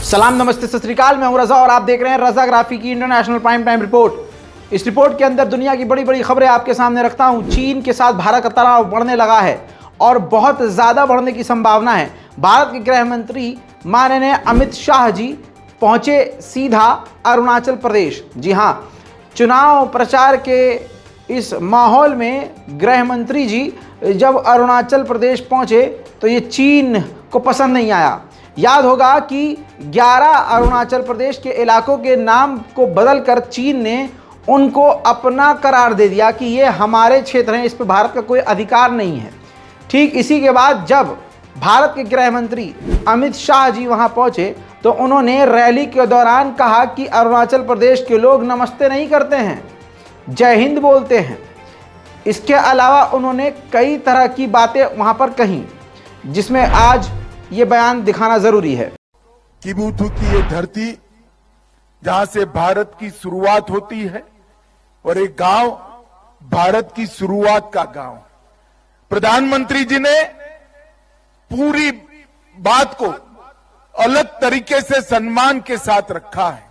सलाम, नमस्ते, सत श्री अकाल। मैं हूं रजा और आप देख रहे हैं रजा ग्राफी की इंटरनेशनल प्राइम टाइम रिपोर्ट। इस रिपोर्ट के अंदर दुनिया की बड़ी बड़ी खबरें आपके सामने रखता हूं। चीन के साथ भारत का तनाव बढ़ने लगा है और बहुत ज़्यादा बढ़ने की संभावना है। भारत के गृह मंत्री माननीय अमित शाह जी पहुंचे सीधा अरुणाचल प्रदेश। जी हां, चुनाव प्रचार के इस माहौल में गृह मंत्री जी जब अरुणाचल प्रदेश पहुंचे तो ये चीन को पसंद नहीं आया। याद होगा कि 11 अरुणाचल प्रदेश के इलाकों के नाम को बदलकर चीन ने उनको अपना करार दे दिया कि ये हमारे क्षेत्र हैं, इस पर भारत का कोई अधिकार नहीं है। ठीक इसी के बाद जब भारत के गृह मंत्री अमित शाह जी वहां पहुंचे तो उन्होंने रैली के दौरान कहा कि अरुणाचल प्रदेश के लोग नमस्ते नहीं करते हैं, जय हिंद बोलते हैं। इसके अलावा उन्होंने कई तरह की बातें वहां पर कहीं, जिसमें आज ये बयान दिखाना जरूरी है। किबुथु की ये धरती जहां से भारत की शुरुआत होती है और एक गांव भारत की शुरुआत का गांव। प्रधानमंत्री जी ने पूरी बात को अलग तरीके से सम्मान के साथ रखा है।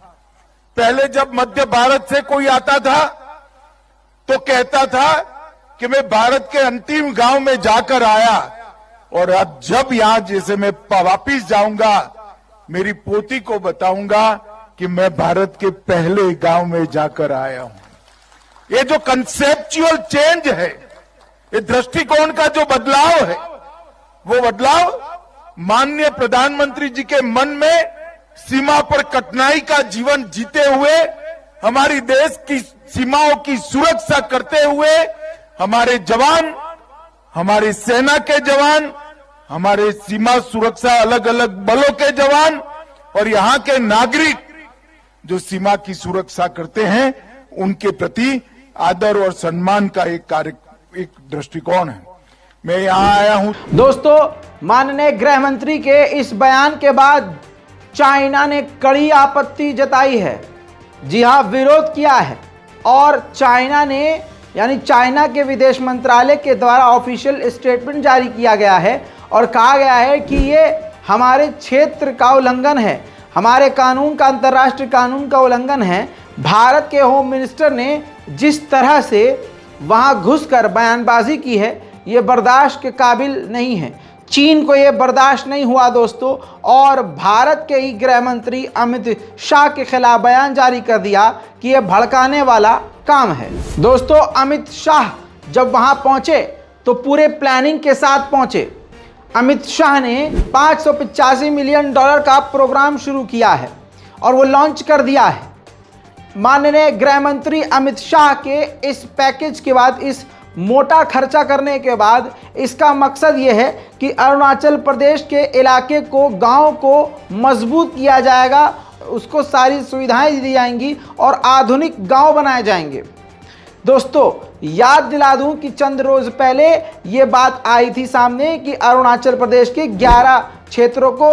पहले जब मध्य भारत से कोई आता था तो कहता था कि मैं भारत के अंतिम गांव में जाकर आया, और अब जब यहां जैसे मैं वापिस जाऊंगा मेरी पोती को बताऊंगा कि मैं भारत के पहले गांव में जाकर आया हूं। ये जो कंसेप्चुअल चेंज है, ये दृष्टिकोण का जो बदलाव है, वो बदलाव माननीय प्रधानमंत्री जी के मन में सीमा पर कठिनाई का जीवन जीते हुए, हमारी देश की सीमाओं की सुरक्षा करते हुए हमारे जवान, हमारी सेना के जवान, हमारे सीमा सुरक्षा अलग अलग बलों के जवान और यहां के नागरिक जो सीमा की सुरक्षा करते हैं, उनके प्रति आदर और सम्मान का एक दृष्टिकोण है। मैं यहां आया हूं। दोस्तों, माननीय गृह मंत्री के इस बयान के बाद चाइना ने कड़ी आपत्ति जताई है। जी हां, विरोध किया है। और चाइना ने यानी चाइना के विदेश मंत्रालय के द्वारा ऑफिशियल स्टेटमेंट जारी किया गया है और कहा गया है कि ये हमारे क्षेत्र का उल्लंघन है, हमारे कानून का, अंतर्राष्ट्रीय कानून का उल्लंघन है। भारत के होम मिनिस्टर ने जिस तरह से वहां घुसकर बयानबाजी की है, ये बर्दाश्त के काबिल नहीं है। चीन को ये बर्दाश्त नहीं हुआ दोस्तों, और भारत के ही गृह मंत्री अमित शाह के खिलाफ बयान जारी कर दिया कि ये भड़काने वाला काम है। दोस्तों, अमित शाह जब वहां पहुंचे तो पूरे प्लानिंग के साथ पहुंचे। अमित शाह ने $585 मिलियन का प्रोग्राम शुरू किया है और वो लॉन्च कर दिया है। माननीय गृह मंत्री अमित शाह के इस पैकेज के बाद, इस मोटा खर्चा करने के बाद, इसका मकसद ये है कि अरुणाचल प्रदेश के इलाके को, गांव को मजबूत किया जाएगा, उसको सारी सुविधाएं दी जाएंगी और आधुनिक गांव बनाए जाएंगे। दोस्तों, याद दिला दूं कि चंद रोज पहले ये बात आई थी सामने कि अरुणाचल प्रदेश के 11 क्षेत्रों को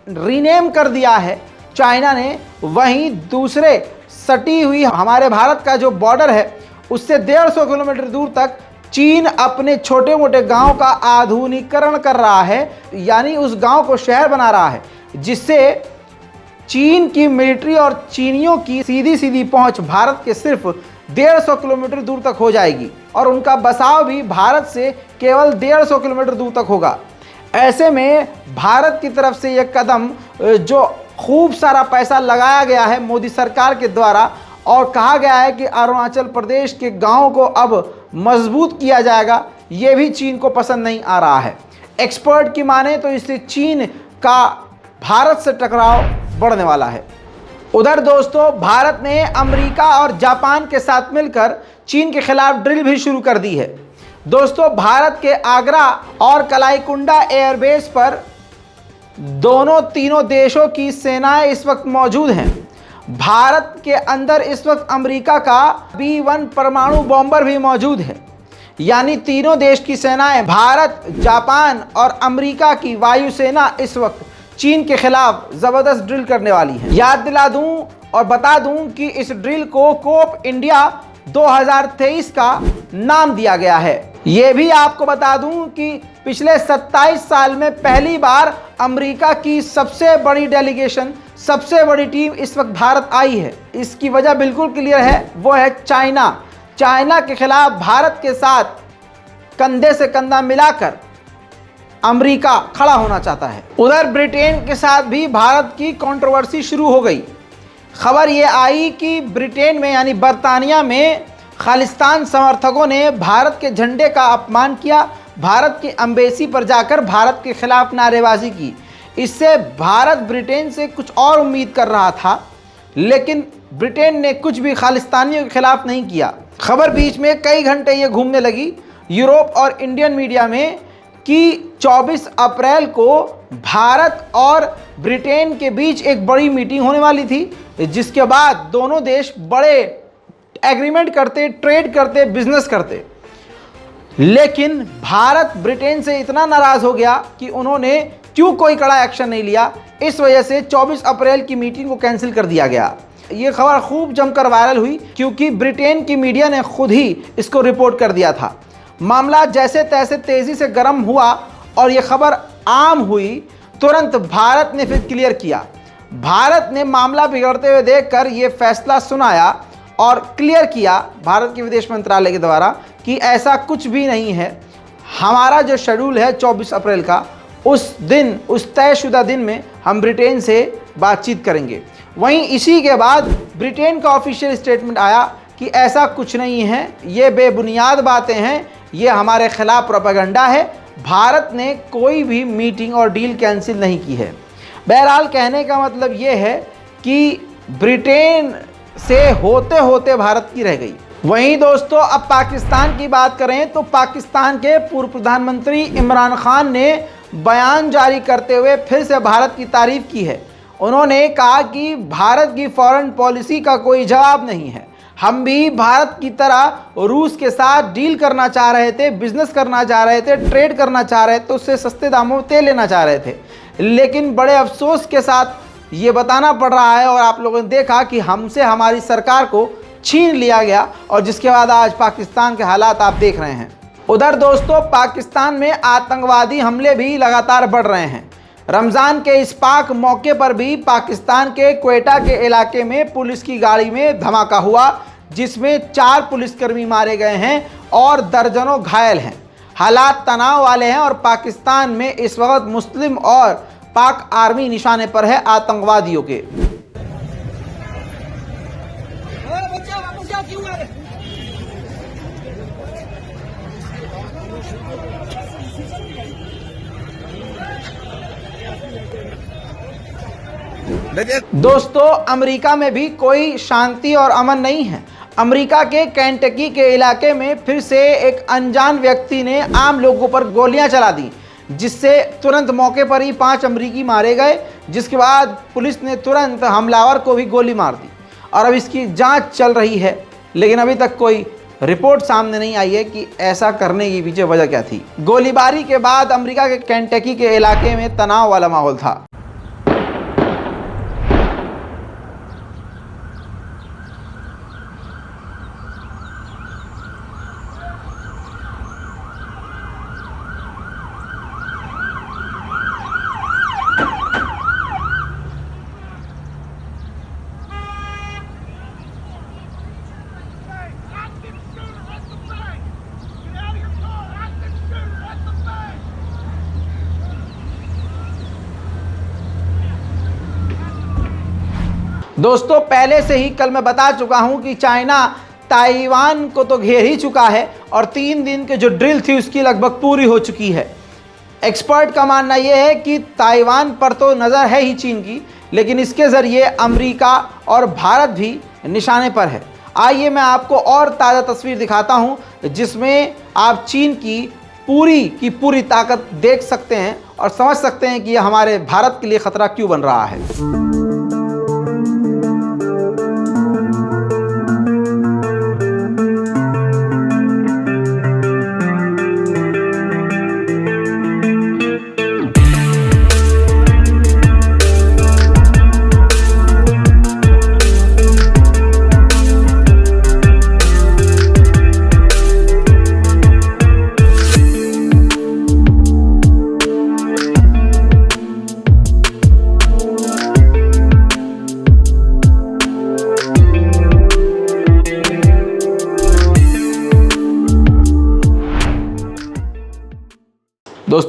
रीनेम कर दिया है चाइना ने। वहीं दूसरे सटी हुई हमारे भारत का जो बॉर्डर है, उससे 150 किलोमीटर दूर तक चीन अपने छोटे मोटे गांव का आधुनिकीकरण कर रहा है, यानी उस गांव को शहर बना रहा है, जिससे चीन की मिलिट्री और चीनियों की सीधी सीधी पहुंच भारत के सिर्फ 150 किलोमीटर दूर तक हो जाएगी और उनका बसाव भी भारत से केवल 150 किलोमीटर दूर तक होगा। ऐसे में भारत की तरफ से यह कदम, जो खूब सारा पैसा लगाया गया है मोदी सरकार के द्वारा, और कहा गया है कि अरुणाचल प्रदेश के गांव को अब मजबूत किया जाएगा, ये भी चीन को पसंद नहीं आ रहा है। एक्सपर्ट की माने तो इससे चीन का भारत से टकराव बढ़ने वाला है। उधर दोस्तों, भारत ने अमेरिका और जापान के साथ मिलकर चीन के खिलाफ ड्रिल भी शुरू कर दी है। दोस्तों, भारत के आगरा और कलाईकुंडा एयरबेस पर तीनों देशों की सेनाएं इस वक्त मौजूद हैं। भारत के अंदर इस वक्त अमेरिका का B-1 परमाणु बॉम्बर भी मौजूद है। यानी तीनों देश की सेनाएं, भारत, जापान और अमेरिका की वायुसेना इस वक्त चीन के खिलाफ जबरदस्त ड्रिल करने वाली है। याद दिला दूं और बता दूं कि इस ड्रिल को कोप इंडिया 2023 का नाम दिया गया है। यह भी आपको बता दूं कि पिछले 27 साल में पहली बार अमेरिका की सबसे बड़ी डेलीगेशन, सबसे बड़ी टीम इस वक्त भारत आई है। इसकी वजह बिल्कुल क्लियर है, वो है चाइना। चाइना के खिलाफ भारत के साथ कंधे से कंधा मिलाकर अमेरिका खड़ा होना चाहता है। उधर ब्रिटेन के साथ भी भारत की कंट्रोवर्सी शुरू हो गई। खबर ये आई कि ब्रिटेन में यानी बरतानिया में खालिस्तान समर्थकों ने भारत के झंडे का अपमान किया, भारत की एम्बेसी पर जाकर भारत के खिलाफ नारेबाजी की। इससे भारत ब्रिटेन से कुछ और उम्मीद कर रहा था, लेकिन ब्रिटेन ने कुछ भी खालिस्तानियों के खिलाफ नहीं किया। खबर बीच में कई घंटे ये घूमने लगी यूरोप और इंडियन मीडिया में कि 24 अप्रैल को भारत और ब्रिटेन के बीच एक बड़ी मीटिंग होने वाली थी, जिसके बाद दोनों देश बड़े एग्रीमेंट करते, ट्रेड करते, बिजनेस करते। लेकिन भारत ब्रिटेन से इतना नाराज हो गया कि उन्होंने क्यों कोई कड़ा एक्शन नहीं लिया। इस वजह से 24 अप्रैल की मीटिंग को कैंसिल कर दिया गया। ये खबर खूब जमकर वायरल हुई क्योंकि ब्रिटेन की मीडिया ने खुद ही इसको रिपोर्ट कर दिया था। मामला जैसे तैसे तेजी से गर्म हुआ और ये खबर आम हुई, तुरंत भारत ने फिर क्लियर किया। भारत ने मामला बिगड़ते हुए देखकर ये फैसला सुनाया और क्लियर किया भारत के विदेश मंत्रालय के द्वारा कि ऐसा कुछ भी नहीं है। हमारा जो शेड्यूल है 24 अप्रैल का, उस दिन, उस तयशुदा दिन में हम ब्रिटेन से बातचीत करेंगे। वहीं इसी के बाद ब्रिटेन का ऑफिशियल स्टेटमेंट आया कि ऐसा कुछ नहीं है, ये बेबुनियाद बातें हैं, ये हमारे खिलाफ प्रोपेगेंडा है। भारत ने कोई भी मीटिंग और डील कैंसिल नहीं की है। बहरहाल कहने का मतलब ये है कि ब्रिटेन से होते होते भारत की रह गई। वहीं दोस्तों, अब पाकिस्तान की बात करें तो पाकिस्तान के पूर्व प्रधानमंत्री इमरान खान ने बयान जारी करते हुए फिर से भारत की तारीफ की है। उन्होंने कहा कि भारत की फॉरेन पॉलिसी का कोई जवाब नहीं है। हम भी भारत की तरह रूस के साथ डील करना चाह रहे थे, बिजनेस करना चाह रहे थे, ट्रेड करना चाह रहे थे, उससे सस्ते दामों में तेल लेना चाह रहे थे। लेकिन बड़े अफसोस के साथ ये बताना पड़ रहा है और आप लोगों ने देखा कि हमसे हमारी सरकार को छीन लिया गया और जिसके बाद आज पाकिस्तान के हालात आप देख रहे हैं। उधर दोस्तों, पाकिस्तान में आतंकवादी हमले भी लगातार बढ़ रहे हैं। रमज़ान के इस पाक मौके पर भी पाकिस्तान के क्वेटा के इलाके में पुलिस की गाड़ी में धमाका हुआ, जिसमें 4 पुलिसकर्मी मारे गए हैं और दर्जनों घायल हैं। हालात तनाव वाले हैं और पाकिस्तान में इस वक्त मुस्लिम और पाक आर्मी निशाने पर है आतंकवादियों के। दोस्तों, अमेरिका में भी कोई शांति और अमन नहीं है। अमेरिका के केंटकी के इलाके में फिर से एक अनजान व्यक्ति ने आम लोगों पर गोलियां चला दी, जिससे तुरंत मौके पर ही 5 अमेरिकी मारे गए, जिसके बाद पुलिस ने तुरंत हमलावर को भी गोली मार दी और अब इसकी जांच चल रही है। लेकिन अभी तक कोई रिपोर्ट सामने नहीं आई है कि ऐसा करने की पीछे वजह क्या थी। गोलीबारी के बाद अमेरिका के केंटकी के इलाके में तनाव वाला माहौल था। दोस्तों, पहले से ही कल मैं बता चुका हूं कि चाइना ताइवान को तो घेर ही चुका है और 3 दिन के जो ड्रिल थी उसकी लगभग पूरी हो चुकी है। एक्सपर्ट का मानना यह है कि ताइवान पर तो नज़र है ही चीन की, लेकिन इसके ज़रिए अमेरिका और भारत भी निशाने पर है। आइए मैं आपको और ताज़ा तस्वीर दिखाता हूं, जिसमें आप चीन की पूरी ताकत देख सकते हैं और समझ सकते हैं कि यह हमारे भारत के लिए ख़तरा क्यों बन रहा है।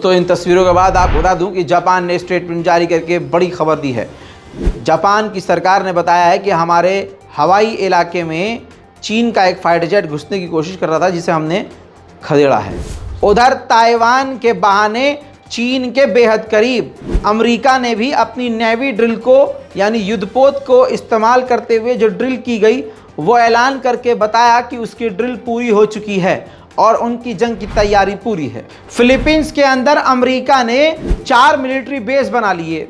दोस्तों इन तस्वीरों के बाद आपको बता दूं कि जापान ने स्टेटमेंट जारी करके बड़ी खबर दी है। जापान की सरकार ने बताया है कि हमारे हवाई इलाके में चीन का एक फाइटर जेट घुसने की कोशिश कर रहा था, जिसे हमने खदेड़ा है। उधर ताइवान के बहाने चीन के बेहद करीब अमेरिका ने भी अपनी नेवी ड्रिल को यानी युद्धपोत को इस्तेमाल करते हुए जो ड्रिल की गई वो ऐलान करके बताया कि उसकी ड्रिल पूरी हो चुकी है और उनकी जंग की तैयारी पूरी है। फिलीपींस के अंदर अमेरिका ने 4 मिलिट्री बेस बना लिए।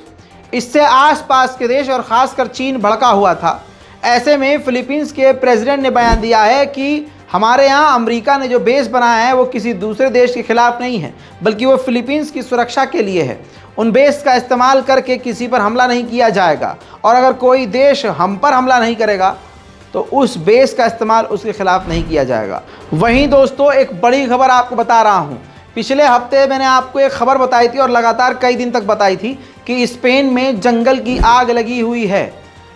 इससे आसपास के देश और खासकर चीन भड़का हुआ था। ऐसे में फिलीपींस के प्रेसिडेंट ने बयान दिया है कि हमारे यहाँ अमेरिका ने जो बेस बनाया है वो किसी दूसरे देश के खिलाफ नहीं है, बल्कि वो फिलीपींस की सुरक्षा के लिए है। उन बेस का इस्तेमाल करके किसी पर हमला नहीं किया जाएगा और अगर कोई देश हम पर हमला नहीं करेगा तो उस बेस का इस्तेमाल उसके खिलाफ नहीं किया जाएगा। वहीं दोस्तों एक बड़ी खबर आपको बता रहा हूँ। पिछले हफ्ते मैंने आपको एक खबर बताई थी और लगातार कई दिन तक बताई थी कि स्पेन में जंगल की आग लगी हुई है।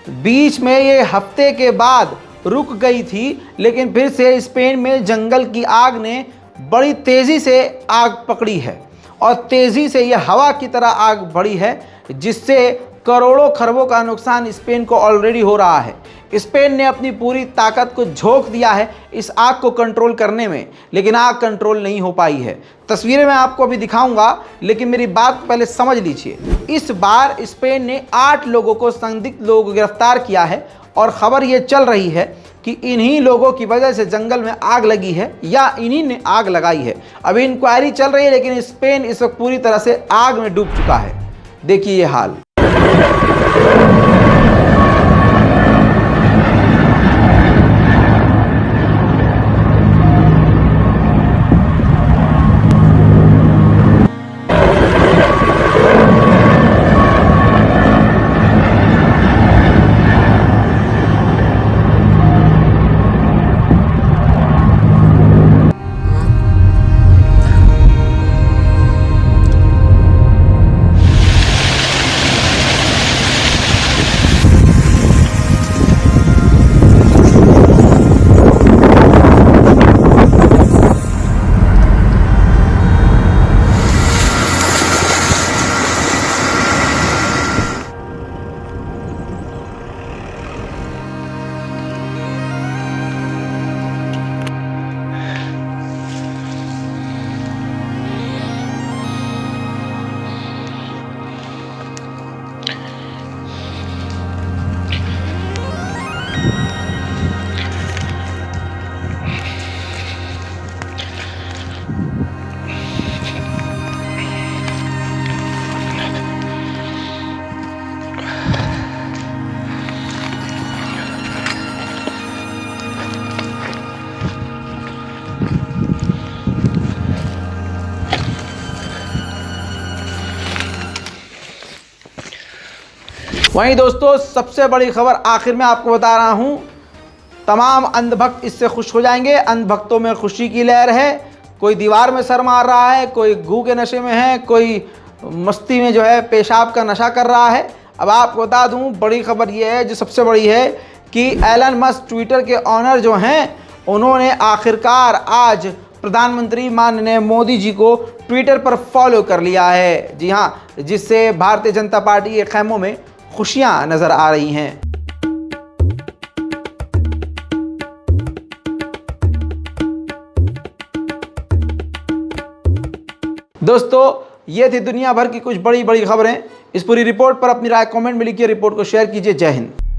बीच में ये हफ्ते के बाद रुक गई थी, लेकिन फिर से स्पेन में जंगल की आग ने बड़ी तेज़ी से आग पकड़ी है और तेज़ी से ये हवा की तरह आग बढ़ी है, जिससे करोड़ों खरबों का नुकसान स्पेन को ऑलरेडी हो रहा है। स्पेन ने अपनी पूरी ताकत को झोंक दिया है इस आग को कंट्रोल करने में, लेकिन आग कंट्रोल नहीं हो पाई है। तस्वीरें मैं आपको अभी दिखाऊंगा, लेकिन मेरी बात पहले समझ लीजिए। इस बार स्पेन ने 8 लोगों को, संदिग्ध लोगों को गिरफ्तार किया है और ख़बर ये चल रही है कि इन्हीं लोगों की वजह से जंगल में आग लगी है या इन्हीं ने आग लगाई है। अभी इंक्वायरी चल रही है, लेकिन स्पेन इस वक्त पूरी तरह से आग में डूब चुका है। देखिए ये हाल। वहीं दोस्तों सबसे बड़ी खबर आखिर में आपको बता रहा हूं। तमाम अंधभक्त इससे खुश हो जाएंगे। अंधभक्तों में खुशी की लहर है। कोई दीवार में सर मार रहा है, कोई घू के नशे में है, कोई मस्ती में जो है पेशाब का नशा कर रहा है। अब आपको बता दूं बड़ी खबर यह है, जो सबसे बड़ी है, कि एलन मस्क ट्विटर के ऑनर जो हैं, उन्होंने आखिरकार आज प्रधानमंत्री माननीय मोदी जी को ट्विटर पर फॉलो कर लिया है। जी हाँ, जिससे भारतीय जनता पार्टी के खैमों में खुशियां नजर आ रही हैं। दोस्तों ये थी दुनिया भर की कुछ बड़ी बड़ी खबरें। इस पूरी रिपोर्ट पर अपनी राय कमेंट में लिखिए, रिपोर्ट को शेयर कीजिए। जय हिंद।